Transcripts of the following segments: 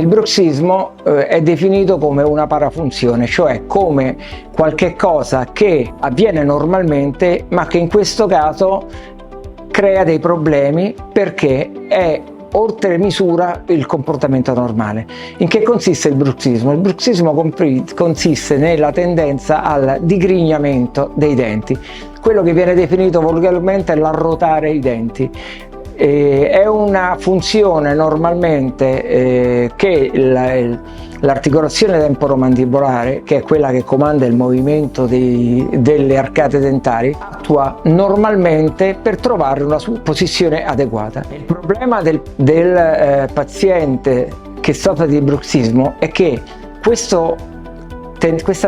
bruxismo è definito come una parafunzione, cioè come qualche cosa che avviene normalmente ma che in questo caso crea dei problemi perché è oltre misura il comportamento normale. In che consiste il bruxismo? Il bruxismo consiste nella tendenza al digrignamento dei denti, quello che viene definito volgarmente l'arrotare i denti. È una funzione normalmente che l'articolazione temporomandibolare, che è quella che comanda il movimento delle arcate dentari, attua normalmente per trovare una posizione adeguata. Il problema del paziente che soffre di bruxismo è che questa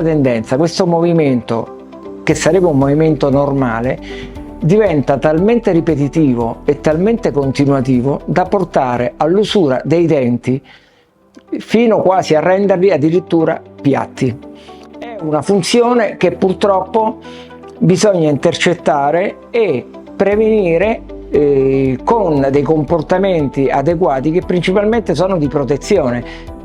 tendenza, questo movimento, che sarebbe un movimento normale, diventa talmente ripetitivo e talmente continuativo da portare all'usura dei denti fino quasi a renderli addirittura piatti. È una funzione che purtroppo bisogna intercettare e prevenire con dei comportamenti adeguati che principalmente sono di protezione.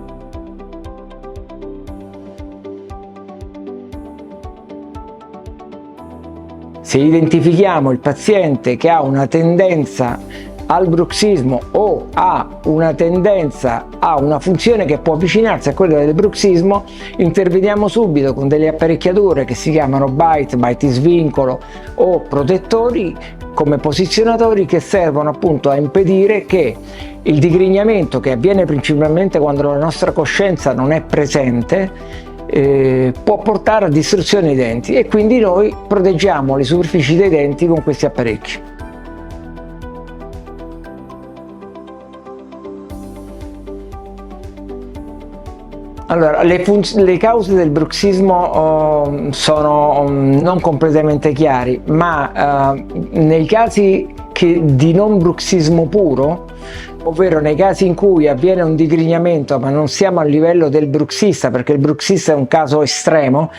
Se identifichiamo il paziente che ha una tendenza al bruxismo o ha una tendenza a una funzione che può avvicinarsi a quella del bruxismo, interveniamo subito con delle apparecchiature che si chiamano bite di svincolo o protettori come posizionatori, che servono appunto a impedire che il digrignamento, che avviene principalmente quando la nostra coscienza non è presente, può portare a distruzione dei denti, e quindi noi proteggiamo le superfici dei denti con questi apparecchi. Allora, le cause del bruxismo sono non completamente chiari, ma nei casi di non bruxismo puro, ovvero nei casi in cui avviene un digrignamento ma non siamo a livello del bruxista, perché il bruxista è un caso estremo,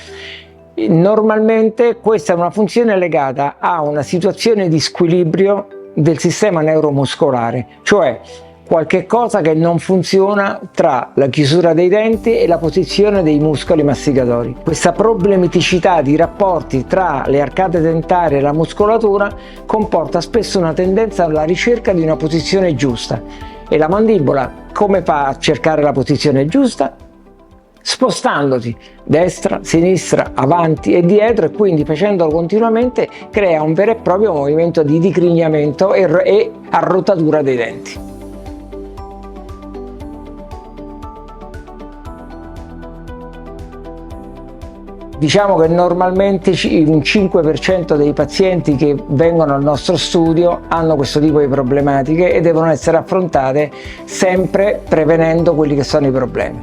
normalmente questa è una funzione legata a una situazione di squilibrio del sistema neuromuscolare, cioè qualche cosa che non funziona tra la chiusura dei denti e la posizione dei muscoli masticatori. Questa problematicità di rapporti tra le arcate dentarie e la muscolatura comporta spesso una tendenza alla ricerca di una posizione giusta. E la mandibola come fa a cercare la posizione giusta? Spostandosi destra, sinistra, avanti e dietro, e quindi facendolo continuamente crea un vero e proprio movimento di digrignamento e arrotatura dei denti. Diciamo che normalmente un 5% dei pazienti che vengono al nostro studio hanno questo tipo di problematiche e devono essere affrontate sempre prevenendo quelli che sono i problemi.